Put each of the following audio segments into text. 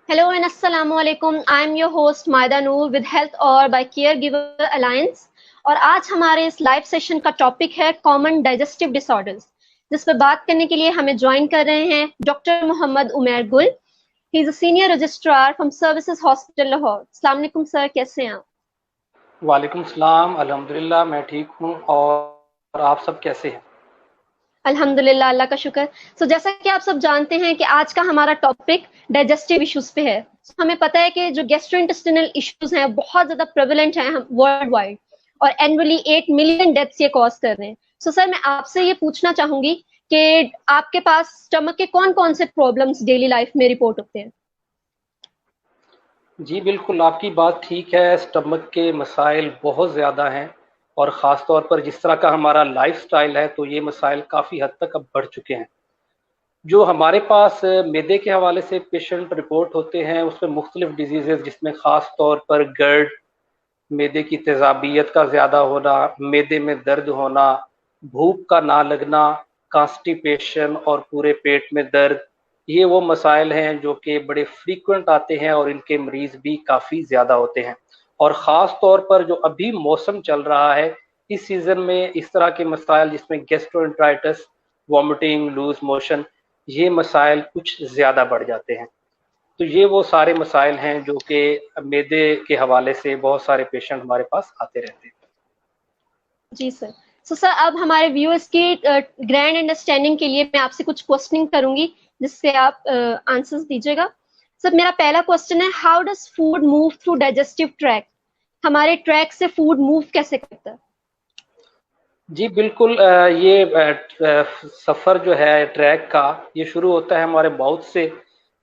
Hello and Assalamu alaikum. I'm your host Maida Noor with Health और by Caregiver Alliance और आज हमारे इस लाइव सेशन का टॉपिक है कॉमन डाइजेस्टिव डिसऑर्डर्स, जिस पर बात करने के लिए हमें ज्वाइन कर रहे हैं डॉक्टर मोहम्मद उमैर गुल। He is a senior registrar from services hospital Lahore. अस्सलाम वालेकुम सर, कैसे हैं आप? वालेकुम सलाम। अल्हम्दुलिल्लाह मैं ठीक हूँ। और आप सब कैसे हैं? अल्हम्दुलिल्लाह, अल्लाह का शुक्र। जैसा कि आप सब जानते हैं कि आज का हमारा टॉपिक डाइजेस्टिव इश्यूज पे है। हमें पता है कि जो गैस्ट्रोइंटेस्टिनल इश्यूज हैं बहुत ज्यादा प्रेवलेंट हैं वर्ल्ड वाइड और एनुअली 8 मिलियन डेथ्स ये कॉज कर रहे हैं। सर मैं आपसे ये पूछना चाहूंगी कि आपके पास स्टमक के कौन कौन से प्रॉब्लम्स डेली लाइफ में रिपोर्ट होते हैं? जी बिल्कुल, आपकी बात ठीक है। स्टमक के मसाइल बहुत ज़्यादा हैं और ख़ास तौर पर जिस तरह का हमारा लाइफस्टाइल है तो ये मसाइल काफ़ी हद तक अब बढ़ चुके हैं। जो हमारे पास मैदे के हवाले से पेशेंट रिपोर्ट होते हैं उसमें मुख्तलिफ डिजीज़ जिसमें ख़ास तौर पर गर्ड, मैदे की तेज़ाबियत का ज़्यादा होना, मैदे में दर्द होना, भूख का ना लगना, कॉन्स्टिपेशन और पूरे पेट में दर्द, ये वो मसाइल हैं जो कि बड़े फ्रीक्वेंट आते हैं और इनके मरीज़ भी काफ़ी ज़्यादा होते हैं। और ख़ास तौर पर जो अभी मौसम चल रहा है, इस सीज़न में इस तरह के मसाइल जिसमें गैस्ट्रोएंटेराइटिस, वॉमिटिंग, लूज़ मोशन, ये मसाइल कुछ ज़्यादा बढ़ जाते हैं। तो ये वो सारे मसाइल हैं जो कि मैदे के हवाले से बहुत सारे पेशेंट हमारे पास आते रहते हैं। जी सर। सर अब हमारे व्यूअर्स की ग्रैंड अंडरस्टैंडिंग के लिए मैं आपसे कुछ क्वेश्चनिंग करूंगी जिससे आप आंसर्स दीजिएगा। सर मेरा पहला क्वेश्चन है, how does food move through digestive tract? हमारे ट्रैक से फूड मूव कैसे करता है? जी बिल्कुल, सफ़र जो है ट्रैक का, ये शुरू होता है हमारे माउथ से।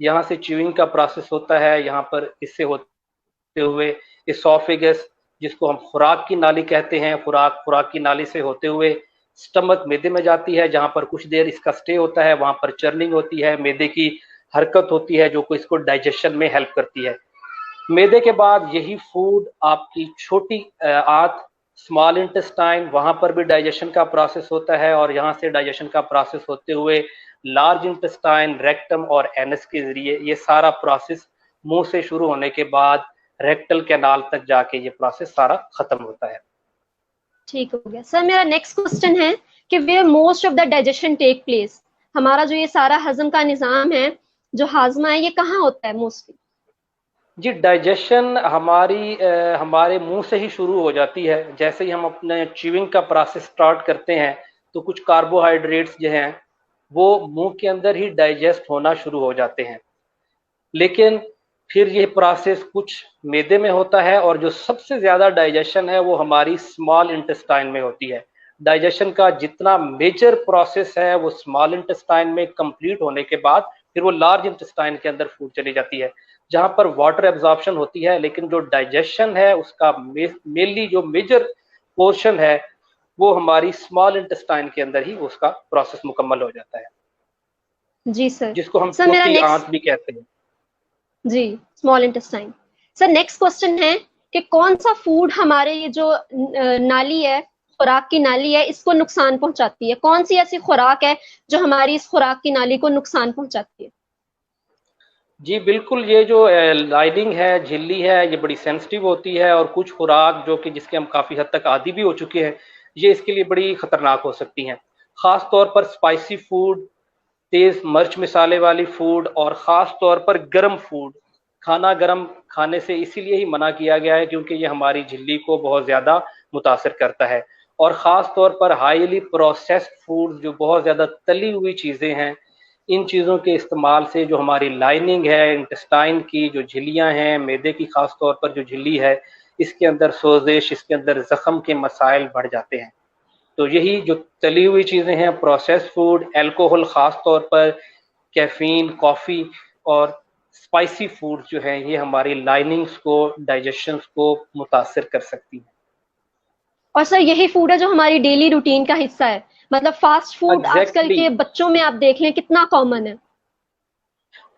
यहाँ से च्यूइंग का प्रोसेस होता है, यहाँ पर इससे होते हुए इसोफेगस, जिसको हम खुराक की नाली कहते हैं, खुराक खुराक की नाली से होते हुए स्टमक मैदे में जाती है, जहाँ पर कुछ देर इसका स्टे होता है। वहाँ पर चर्निंग होती है, मैदे की हरकत होती है जो को इसको डाइजेशन में हेल्प करती है। मैदे के बाद यही फूड आपकी छोटी आंत, स्मॉल इंटेस्टाइन, वहां पर भी डाइजेशन का प्रोसेस होता है और यहाँ से डाइजेशन का प्रोसेस होते हुए लार्ज इंटेस्टाइन, रेक्टम और एनस के जरिए ये सारा प्रोसेस मुंह से शुरू होने के बाद रेक्टल कैनाल तक जाके ये प्रोसेस सारा खत्म होता है। ठीक हो गया। सर मेरा नेक्स्ट क्वेश्चन है कि where most of the digestion take place? हमारा जो ये सारा हजम का निजाम है, जो हाजमा है, ये कहाँ होता है मोस्टली? जी डाइजेशन हमारे मुंह से ही शुरू हो जाती है। जैसे ही हम अपने च्यूइंग का प्रोसेस स्टार्ट करते हैं तो कुछ कार्बोहाइड्रेट्स जो हैं वो मुंह के अंदर ही डाइजेस्ट होना शुरू हो जाते हैं। लेकिन फिर ये प्रोसेस कुछ मैदे में होता है और जो सबसे ज़्यादा डाइजेशन है वो हमारी स्मॉल इंटेस्टाइन में होती है। डाइजेशन का जितना मेजर प्रोसेस है वो स्मॉल इंटेस्टाइन में कंप्लीट होने के बाद फिर वो लार्ज इंटेस्टाइन के अंदर फूड चली जाती है, जहाँ पर वाटर एब्जॉर्प्शन होती है। लेकिन जो डाइजेशन है उसका मेनली जो मेजर पोर्शन है वो हमारी स्मॉल इंटेस्टाइन के अंदर ही उसका प्रोसेस मुकम्मल हो जाता है, जी सर। जिसको हम सर मेरा छोटी नेक्स्ट, आंत भी कहते हैं। जी, small intestine. Sir next question है कि कौन सा फूड हमारे ये जो नाली है, खुराक की नाली है, इसको नुकसान पहुंचाती है? कौन सी ऐसी खुराक है जो हमारी इस खुराक की नाली को नुकसान पहुंचाती है? जी बिल्कुल, ये जो लाइनिंग है, झिल्ली है, ये बड़ी सेंसिटिव होती है और कुछ खुराक जो कि जिसके हम काफ़ी हद तक आदी भी हो चुके हैं, ये इसके लिए बड़ी ख़तरनाक हो सकती हैं। ख़ास तौर पर स्पाइसी फूड, तेज़ मिर्च मसाले वाली फूड और ख़ास तौर पर गरम फूड। खाना गरम खाने से इसीलिए ही मना किया गया है क्योंकि ये हमारी झिल्ली को बहुत ज़्यादा मुतासिर करता है। और ख़ास तौर पर हाईली प्रोसेस्ड फूड, जो बहुत ज़्यादा तली हुई चीज़ें हैं, इन चीज़ों के इस्तेमाल से जो हमारी लाइनिंग है इंटेस्टाइन की, जो झिल्लियाँ हैं मैदे की, ख़ास तौर पर जो झिल्ली है, इसके अंदर सोजिश, इसके अंदर ज़ख्म के मसाइल बढ़ जाते हैं। तो यही जो तली हुई चीज़ें हैं, प्रोसेस्ड फूड, अल्कोहल, ख़ास तौर पर कैफ़ीन, कॉफ़ी और स्पाइसी फूड जो हैं, ये हमारी लाइनिंग्स को, डाइजेशंस को मुतासिर कर सकती हैं। और सर यही फूड है जो हमारी डेली रूटीन का हिस्सा है। मतलब फास्ट फूड आजकल एग्जैक्टली के बच्चों में आप देख लें कितना कॉमन है।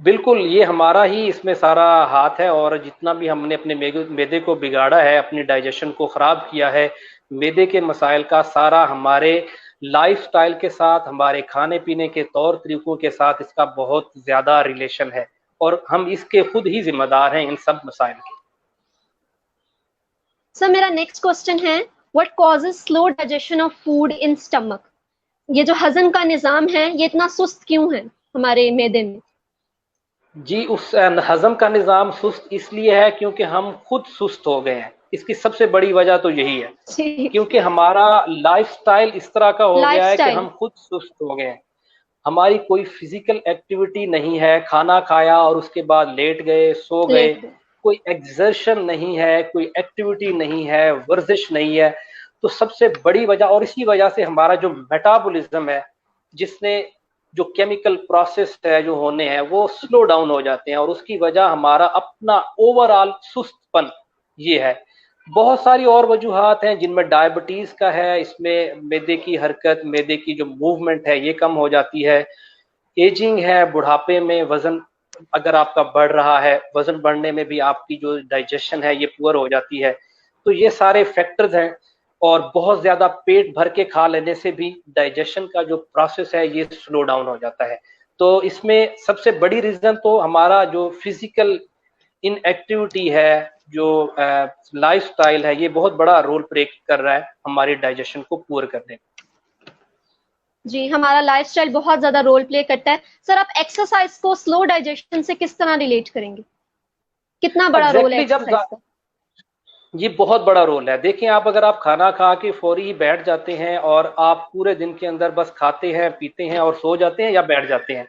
बिल्कुल, ये हमारा ही इसमें सारा हाथ है और जितना भी हमने अपने मैदे को बिगाड़ा है, अपनी डाइजेशन को ख़राब किया है, मैदे के मसाइल का सारा हमारे लाइफ़स्टाइल के साथ, हमारे खाने-पीने के तौर तरीकों के साथ इसका बहुत ज़्यादा रिलेशन है। और हम इसके खुद ही जिम्मेदार हैं इन सब मसाइल के। सर मेरा नेक्स्ट क्वेश्चन है, what causes slow digestion of food in stomach? ये जो हजम का निजाम है ये इतना सुस्त क्यों है हमारे मैदे में? जी, उस हजम का निज़ाम सुस्त इसलिए है क्योंकि हम खुद सुस्त हो गए हैं। इसकी सबसे बड़ी वजह तो यही है, जी, क्योंकि हमारा लाइफस्टाइल इस तरह का हो गया है कि लाइफस्टाइल। हम खुद सुस्त हो गए हैं। हमारी कोई फिजिकल एक्टिविटी नहीं है, खाना खाया और उसके बाद लेट गए, सो गए, लेट गए। कोई एक्सर्शन नहीं है, कोई एक्टिविटी नहीं है, वर्जिश नहीं है। तो सबसे बड़ी वजह, और इसी वजह से हमारा जो मेटाबॉलिज्म है, जिसने जो केमिकल प्रोसेस है जो होने हैं वो स्लो डाउन हो जाते हैं, और उसकी वजह हमारा अपना ओवरऑल सुस्तपन ये है। बहुत सारी और वजूहात हैं जिनमें डायबिटीज का है, इसमें मैदे की हरकत, मैदे की जो मूवमेंट है ये कम हो जाती है। एजिंग है, बुढ़ापे में वजन अगर आपका बढ़ रहा है, वजन बढ़ने में भी आपकी जो डाइजेशन है ये पुअर हो जाती है। तो ये सारे फैक्टर्स हैं, और बहुत ज्यादा पेट भर के खा लेने से भी डाइजेशन का जो प्रोसेस है ये स्लो डाउन हो जाता है। तो इसमें सबसे बड़ी रीजन तो हमारा जो फिजिकल इनएक्टिविटी है, जो लाइफस्टाइल है, ये बहुत बड़ा रोल प्ले कर रहा है हमारी डाइजेशन को पुअर करने में। जी, हमारा लाइफस्टाइल बहुत ज्यादा रोल प्ले करता है। सर आप एक्सरसाइज को स्लो डाइजेशन से किस तरह रिलेट करेंगे? कितना बड़ा रोल है एग्जैक्टली एक्सरसाइज का? ये बहुत बड़ा रोल है। देखिए, आप अगर आप खाना खा के फौरी ही बैठ जाते हैं और आप पूरे दिन के अंदर बस खाते हैं, पीते हैं और सो जाते हैं या बैठ जाते हैं,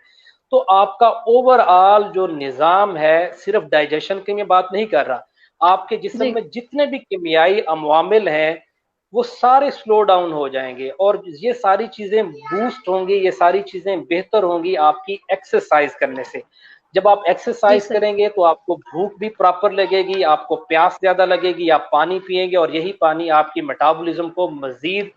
तो आपका ओवरऑल जो निज़ाम है, सिर्फ डाइजेशन की मैं बात नहीं कर रहा, आपके जिस्म जी, में जितने भी कीमियाई अवामिल हैं वो सारे स्लो डाउन हो जाएंगे, और ये सारी चीजें बूस्ट होंगी, ये सारी चीजें बेहतर होंगी आपकी एक्सरसाइज करने से। जब आप जी एक्सरसाइज सर। करेंगे तो आपको भूख भी प्रॉपर लगेगी, आपको प्यास ज्यादा लगेगी, आप पानी पिएंगे और यही पानी आपकी मेटाबॉलिज्म को मजीद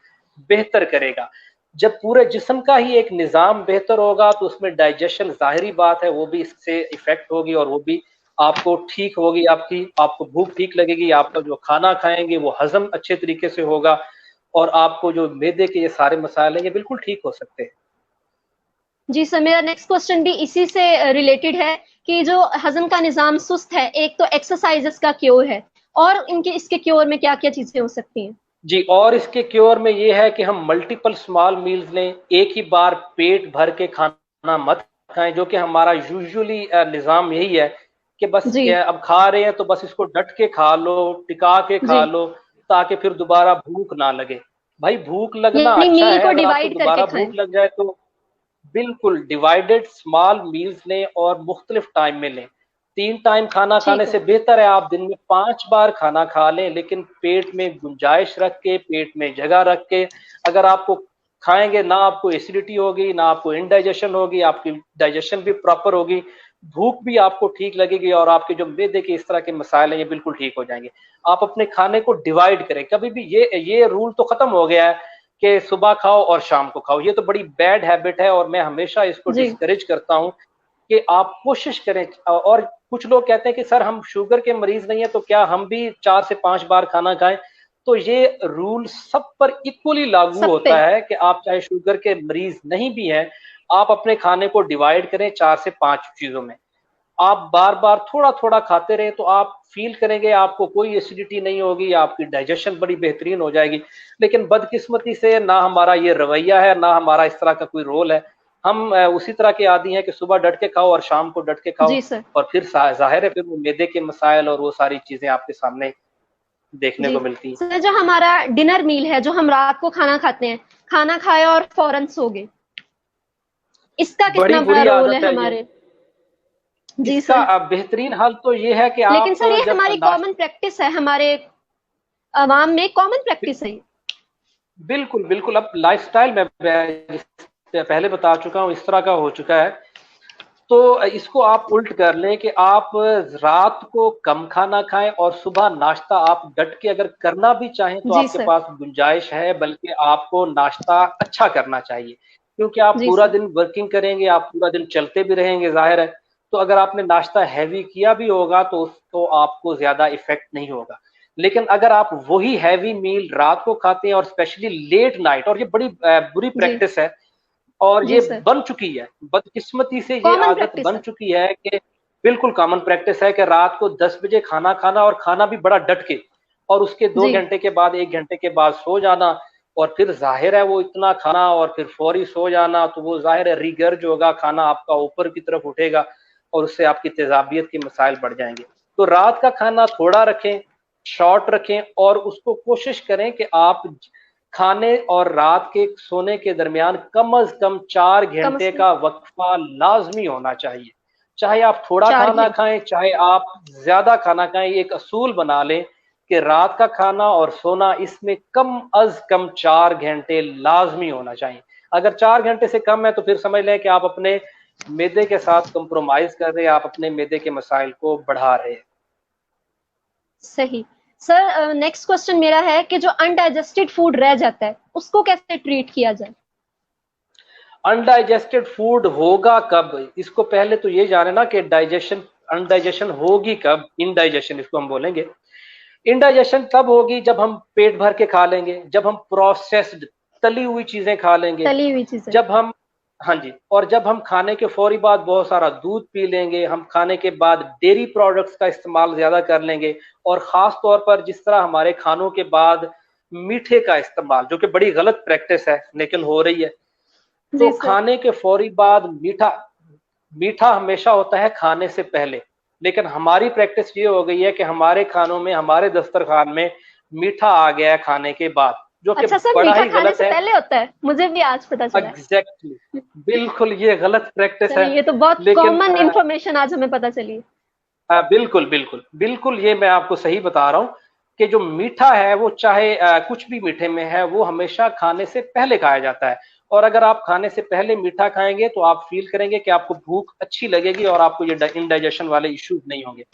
बेहतर करेगा। जब पूरे जिस्म का ही एक निज़ाम बेहतर होगा तो उसमें डाइजेशन, जाहिरी बात है, वो भी इससे इफेक्ट होगी और वो भी आपको ठीक होगी, आपको भूख ठीक लगेगी, आपका जो खाना खाएंगे वो हजम अच्छे तरीके से होगा, और आपको जो मैदे के ये सारे मसाइल हैं ये बिल्कुल ठीक हो सकते हैं। जी सर, मेरा नेक्स्ट क्वेश्चन भी इसी से रिलेटेड है कि जो हजम का निजाम सुस्त है, एक तो एक्सरसाइजेस का क्योर है, और इनके इसके क्योर में क्या क्या चीजें हो सकती हैं? जी, और इसके क्योर में ये है कि हम मल्टीपल स्मॉल मील्स लें, एक ही बार पेट भर के खाना मत खाएं, जो कि हमारा यूजुअली निज़ाम यही है कि बस जी, अब खा रहे हैं तो बस इसको डट के खा लो, टिका के जी। खा लो, ताकि फिर दोबारा भूख ना लगे। भाई, भूख लगना यानी अच्छा मील है, को अगर आपको डिवाइड करके दोबारा खाएं। भूख लग जाए तो बिल्कुल डिवाइडेड स्मॉल मील्स लें और मुख्तलिफ टाइम में लें। 3 टाइम खाना खाने ठीक है। से बेहतर है आप दिन में 5 बार खाना खा लें, लेकिन पेट में गुंजाइश रख के, पेट में जगह रख के। अगर आपको खाएंगे, ना आपको एसिडिटी होगी, ना आपको इनडाइजेशन होगी, आपकी डाइजेशन भी प्रॉपर होगी, भूख भी आपको ठीक लगेगी, और आपके जो मैदे के इस तरह के मसाइल हैं ये बिल्कुल ठीक हो जाएंगे। आप अपने खाने को डिवाइड करें, कभी भी ये रूल तो खत्म हो गया है कि सुबह खाओ और शाम को खाओ, ये तो बड़ी बैड हैबिट है, और मैं हमेशा इसको जी, डिस्करेज करता हूं कि आप कोशिश करें। और कुछ लोग कहते हैं कि सर हम शुगर के मरीज नहीं है तो क्या हम भी 4 से 5 बार खाना खाएं? तो ये रूल सब पर इक्वली लागू सब पे। होता है कि आप चाहे शुगर के मरीज नहीं भी हैं, आप अपने खाने को डिवाइड करें 4 से 5 चीजों में। आप बार बार थोड़ा थोड़ा खाते रहे तो आप फील करेंगे आपको कोई एसिडिटी नहीं होगी, आपकी डाइजेशन बड़ी बेहतरीन हो जाएगी। लेकिन बदकिस्मती से ना हमारा ये रवैया है, ना हमारा इस तरह का कोई रोल है। हम उसी तरह के आदी हैं कि सुबह डट के खाओ और शाम को डट के खाओ, जी सर। और फिर जाहिर है फिर वो मैदे के मसाइल और वो सारी चीजें आपके सामने देखने जी को मिलती हैं। सर, जो हमारा डिनर मील है, जो हम रात को खाना खाते हैं, खाना खाया और फौरन सो गए, इसका बड़ी कितना बड़ा बुरी रोल है आदत है ये। हमारे? जी इसका सर। बेहतरीन हल तो ये है कि लेकिन आप सर ये जब हमारी कॉमन प्रैक्टिस है, हमारे अवाम में कॉमन प्रैक्टिस है ये। बिल्कुल बिल्कुल, अब लाइफस्टाइल में पहले बता चुका हूँ इस तरह का हो चुका है। तो इसको आप उल्ट कर लें कि आप रात को कम खाना खाएं और सुबह नाश्ता आप डट के अगर करना भी चाहें तो जी आपके सर। पास गुंजाइश है, बल्कि आपको नाश्ता अच्छा करना चाहिए, क्योंकि आप जी पूरा सर। दिन वर्किंग करेंगे, आप पूरा दिन चलते भी रहेंगे, जाहिर है। तो अगर आपने नाश्ता हैवी किया भी होगा तो उसको आपको ज्यादा इफेक्ट नहीं होगा। लेकिन अगर आप वही हैवी मील रात को खाते हैं और स्पेशली लेट नाइट, और ये बड़ी बुरी जी, प्रैक्टिस है और जी ये सर। बन चुकी है, बदकिस्मती से ये कॉमन आदत प्रैक्टिस बन है। चुकी है कि बिल्कुल कॉमन प्रैक्टिस है कि रात को 10 बजे खाना खाना, और खाना भी बड़ा डट के, और उसके 2 घंटे के बाद 1 घंटे के बाद सो जाना। और फिर जाहिर है वो इतना खाना और फिर फौरी सो जाना, तो वो जाहिर है रिगर्ज होगा, खाना आपका ऊपर की तरफ उठेगा और उससे आपकी तेजाबियत के मसाइल बढ़ जाएंगे। तो रात का खाना थोड़ा रखें, शॉर्ट रखें, और उसको कोशिश करें कि आप खाने और रात के सोने के दरमियान कम अज कम 4 घंटे का वक्फा लाजमी होना चाहिए। चाहे आप थोड़ा खाना खाएं, चाहे आप ज्यादा खाना खाएं, एक असूल बना लें कि रात का खाना और सोना इसमें कम अज कम 4 घंटे लाजमी होना चाहिए। अगर 4 घंटे से कम है तो फिर समझ लें कि आप अपने मैदे के साथ कंप्रोमाइज कर रहे हैं, आप अपने मैदे के मसाइल को बढ़ा रहे हैं। सही। सर नेक्स्ट क्वेश्चन मेरा है कि जो अनडाइजेस्टेड फूड रह जाता है उसको कैसे ट्रीट किया जाए? अनडाइजेस्टेड फूड होगा कब, इसको पहले तो ये जाने ना कि अनडाइजेशन होगी कब, इनडाइजेशन इसको हम बोलेंगे। इनडाइजेशन तब होगी जब हम पेट भर के खा लेंगे, जब हम प्रोसेस्ड तली हुई चीजें खा लेंगे, तली हुई चीजें, जब हम, हाँ जी, और जब हम खाने के फौरी बाद बहुत सारा दूध पी लेंगे, हम खाने के बाद डेयरी प्रोडक्ट्स का इस्तेमाल ज्यादा कर लेंगे, और खास तौर पर जिस तरह हमारे खानों के बाद मीठे का इस्तेमाल, जो कि बड़ी गलत प्रैक्टिस है लेकिन हो रही है। तो खाने के फौरी बाद मीठा, मीठा हमेशा होता है खाने से पहले, लेकिन हमारी प्रैक्टिस ये हो गई है कि हमारे खानों में, हमारे दस्तरखान में मीठा आ गया है खाने के बाद, जो कि अच्छा सर, बड़ा मीठा ही खाने गलत से है। पहले होता है, मुझे भी आज पता चला। एग्जैक्टली, बिल्कुल ये गलत प्रैक्टिस है। ये तो बहुत लेकिन कॉमन इंफॉर्मेशन आज हमें पता चली। बिल्कुल बिल्कुल बिल्कुल, ये मैं आपको सही बता रहा हूँ कि जो मीठा है वो चाहे कुछ भी मीठे में है, वो हमेशा खाने से पहले खाया जाता है। और अगर आप खाने से पहले मीठा खाएंगे तो आप फील करेंगे कि आपको भूख अच्छी लगेगी और आपको ये इनडाइजेशन वाले इश्यूज नहीं होंगे।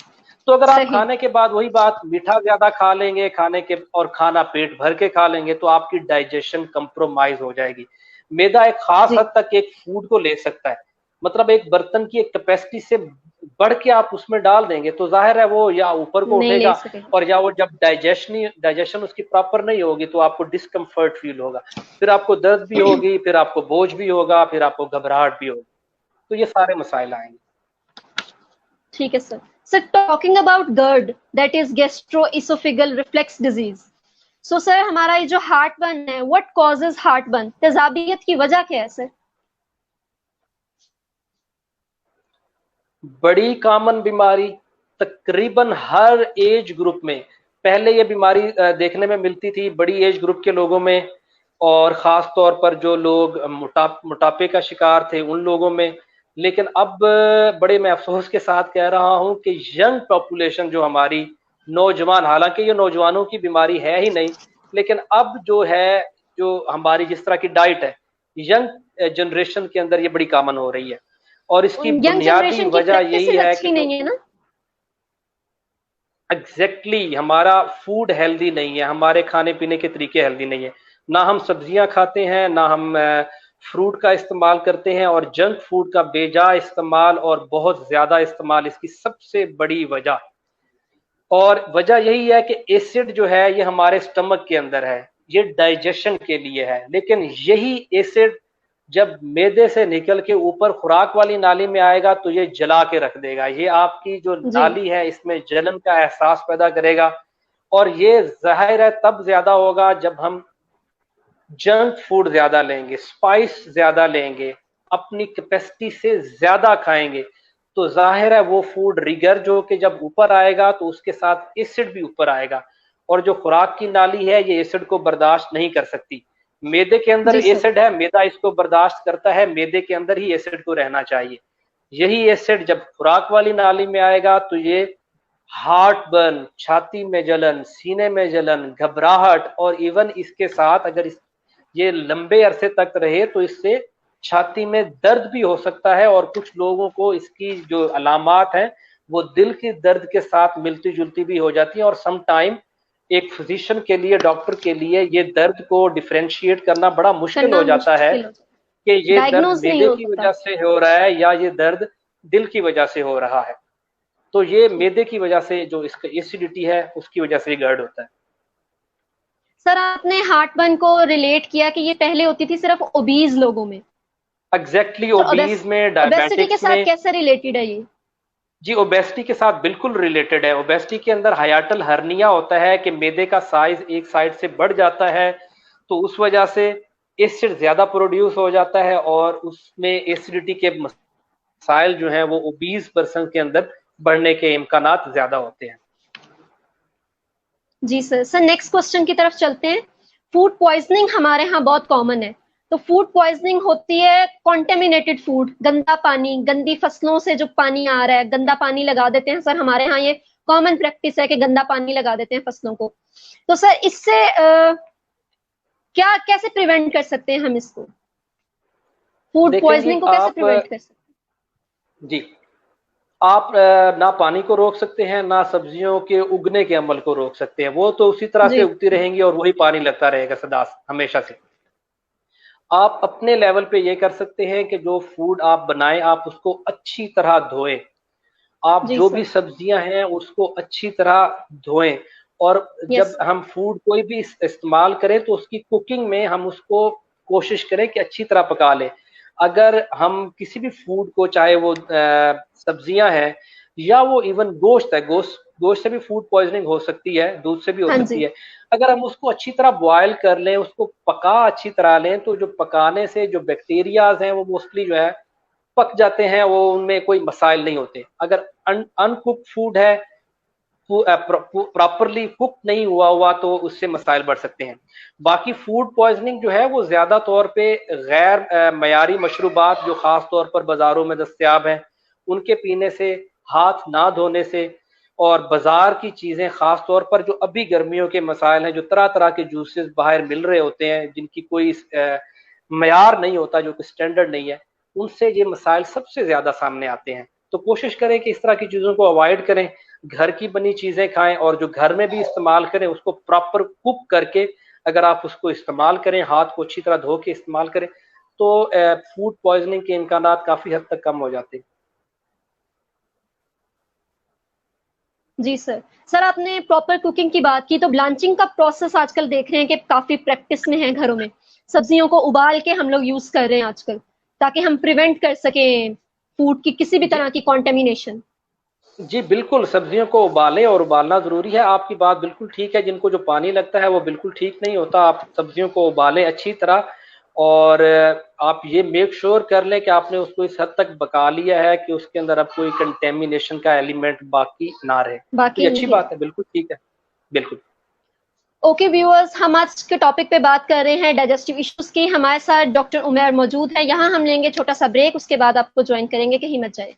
तो अगर आप खाने के बाद वही बात मीठा ज्यादा खा लेंगे, खाने के और खाना पेट भर के खा लेंगे, तो आपकी डाइजेशन कंप्रोमाइज हो जाएगी। मैदा एक खास हद तक एक फूड को ले सकता है, मतलब एक बर्तन की एक कैपेसिटी से बढ़ के आप उसमें डाल देंगे तो जाहिर है वो या ऊपर को उठेगा, और या वो जब डाइजेशन उसकी प्रॉपर नहीं होगी तो आपको डिस्कम्फर्ट फील होगा, फिर आपको दर्द भी होगी, फिर आपको बोझ भी होगा, फिर आपको घबराहट भी होगी, तो ये सारे मसाइल आएंगे। ठीक है sir. Sir talking about GERD, that is gastro-oesophageal reflex disease. So sir हमारा ये जो हार्टबर्न है, व्हाट कॉजेज हार्टबर्न, तेजाबियत की वजह क्या है सर? बड़ी कॉमन बीमारी, तकरीबन हर एज ग्रुप में। पहले ये बीमारी देखने में मिलती थी बड़ी एज ग्रुप के लोगों में, और ख़ास तौर पर जो लोग मोटापे का शिकार थे उन लोगों में। लेकिन अब बड़े मैं अफसोस के साथ कह रहा हूँ कि यंग पॉपुलेशन जो हमारी नौजवान, हालांकि ये नौजवानों की बीमारी है ही नहीं, लेकिन अब जो है, जो हमारी जिस तरह की डाइट है, यंग जनरेशन के अंदर ये बड़ी कॉमन हो रही है। और इसकी बुनियादी वजह यही है कि नहीं है ना, एग्जैक्टली हमारा फूड हेल्दी नहीं है, हमारे खाने पीने के तरीके हेल्दी नहीं है, ना हम सब्जियां खाते हैं, ना हम फ्रूट का इस्तेमाल करते हैं, और जंक फूड का बेजा इस्तेमाल और बहुत ज्यादा इस्तेमाल इसकी सबसे बड़ी वजह। और वजह यही है कि एसिड जो है ये हमारे स्टमक के अंदर है, ये डाइजेशन के लिए है, लेकिन यही एसिड जब मैदे से निकल के ऊपर खुराक वाली नाली में आएगा तो ये जला के रख देगा, ये आपकी जो नाली है इसमें जलन का एहसास पैदा करेगा। और ये जाहिर है तब ज्यादा होगा जब हम जंक फूड ज्यादा लेंगे, स्पाइस ज्यादा लेंगे, अपनी कैपेसिटी से ज्यादा खाएंगे, तो जाहिर है वो फूड रिगर्ज होके जब ऊपर आएगा तो उसके साथ एसिड भी ऊपर आएगा, और जो खुराक की नाली है ये एसिड को बर्दाश्त नहीं कर सकती। मैदे के अंदर एसिड है, मैदा इसको बर्दाश्त करता है, मैदे के अंदर ही एसिड को रहना चाहिए। यही एसिड जब खुराक वाली नाली में आएगा तो ये हार्ट बर्न, छाती में जलन, सीने में जलन, घबराहट, और इवन इसके साथ अगर ये लंबे अरसे तक रहे तो इससे छाती में दर्द भी हो सकता है, और कुछ लोगों को इसकी जो अलामात हैं वो दिल के दर्द के साथ मिलती जुलती भी हो जाती है। और सम टाइम एक फिजिशियन के लिए, डॉक्टर के लिए ये दर्द को डिफरेंशिएट करना बड़ा मुश्किल हो जाता है कि ये दर्द मैदे की वजह से हो रहा है या ये दर्द दिल की वजह से हो रहा है। तो ये मैदे की वजह से जो इसका एसिडिटी है उसकी वजह से GERD होता है। सर आपने हार्टबर्न को रिलेट किया कि ये पहले होती थी सिर्फ ओबीज लोगों में। एग्जैक्टली, ओबीज में, डायबिटिक्स के साथ कैसे रिलेटेड है ये? जी, ओबेसिटी के साथ बिल्कुल रिलेटेड है। ओबेसिटी के अंदर हाइएटल हर्निया होता है कि मैदे का साइज एक साइड से बढ़ जाता है, तो उस वजह से एसिड ज्यादा प्रोड्यूस हो जाता है और उसमें एसिडिटी के मसाइल जो हैं वो ओबीस पर्सन के अंदर बढ़ने के इम्कानात ज्यादा होते हैं। जी सर। नेक्स्ट क्वेश्चन की तरफ चलते हैं। फूड पॉइजनिंग हमारे यहाँ बहुत कॉमन है। तो फूड पॉइजनिंग होती है कॉन्टेमिनेटेड फूड, गंदा पानी, गंदी फसलों से जो पानी आ रहा है, गंदा पानी लगा देते हैं सर। हमारे यहाँ ये कॉमन प्रैक्टिस है कि गंदा पानी लगा देते हैं फसलों को। तो सर इससे क्या कैसे प्रिवेंट कर सकते हैं हम इसको, फूड देखें जी, पॉइजनिंग को कैसे प्रिवेंट कर सकते हैं? जी, आप ना पानी को रोक सकते हैं, ना सब्जियों के उगने के अमल को रोक सकते हैं। वो तो उसी तरह से जी उगती रहेंगी और वही पानी लगता रहेगा सदा हमेशा से। आप अपने लेवल पे ये कर सकते हैं कि जो फूड आप बनाएं आप उसको अच्छी तरह धोएं। आप जी जो भी सर। सब्जियां हैं उसको अच्छी तरह धोएं। और यस। जब हम फूड कोई भी इस्तेमाल करें तो उसकी कुकिंग में हम उसको कोशिश करें कि अच्छी तरह पका लें। अगर हम किसी भी फूड को, चाहे वो सब्जियां हैं या वो इवन गोश्त है, गोश्त गोश्त से भी फूड पॉइजनिंग हो सकती है, दूध से भी हो हाँ सकती जी। है। अगर हम उसको अच्छी तरह बॉयल कर लें, उसको पका अच्छी तरह लें, तो जो पकाने से जो बैक्टीरियाज हैं वो मोस्टली जो है पक जाते हैं, वो उनमें कोई मसाइल नहीं होते। अगर अनकुक फूड है, प्रॉपरली कुक नहीं हुआ तो उससे मसाइल बढ़ सकते हैं। बाकी फूड पॉइजनिंग जो है वो ज्यादा तौर पे गैर मयारी मशरूबात जो खास तौर पर बाजारों में दस्तयाब हैं उनके पीने से, हाथ ना धोने से, और बाजार की चीजें खास तौर पर जो अभी गर्मियों के मसाइल हैं, जो तरह तरह के जूसेस बाहर मिल रहे होते हैं जिनकी कोई मयार नहीं होता, जो कि स्टैंडर्ड नहीं है, उनसे ये मसाइल सबसे ज्यादा सामने आते हैं। तो कोशिश करें कि इस तरह की चीजों को अवॉइड करें, घर की बनी चीजें खाएं, और जो घर में भी इस्तेमाल करें उसको प्रॉपर कुक करके अगर आप उसको इस्तेमाल करें, हाथ को अच्छी तरह धो के इस्तेमाल करें, तो फूड पॉइजनिंग के इम्कानात काफी हद तक कम हो जाते हैं। जी सर। सर आपने प्रॉपर कुकिंग की बात की, तो ब्लांचिंग का प्रोसेस आजकल देख रहे हैं कि काफी प्रैक्टिस में है घरों में। सब्जियों को उबाल के हम लोग यूज कर रहे हैं आजकल, ताकि हम प्रिवेंट कर सकें फूड की किसी भी जी, तरह की कॉन्टेमिनेशन। जी बिल्कुल, सब्जियों को उबालें, और उबालना ज़रूरी है। आपकी बात बिल्कुल ठीक है, जिनको जो पानी लगता है वो बिल्कुल ठीक नहीं होता। आप सब्जियों को उबालें अच्छी तरह, और आप ये मेक श्योर कर लें कि आपने उसको इस हद तक पका लिया है कि उसके अंदर अब कोई कंटेमिनेशन का एलिमेंट बाकी ना रहे। तो बाकी ये अच्छी नहीं बात रहे। है, बिल्कुल ठीक है, बिल्कुल। ओके व्यूअर्स, हम आज के टॉपिक पे बात कर रहे हैं डाइजेस्टिव इश्यूज की। हमारे साथ डॉक्टर उमैर मौजूद है। यहाँ हम लेंगे छोटा सा ब्रेक, उसके बाद आपको ज्वाइन करेंगे, कहीं मत जाए।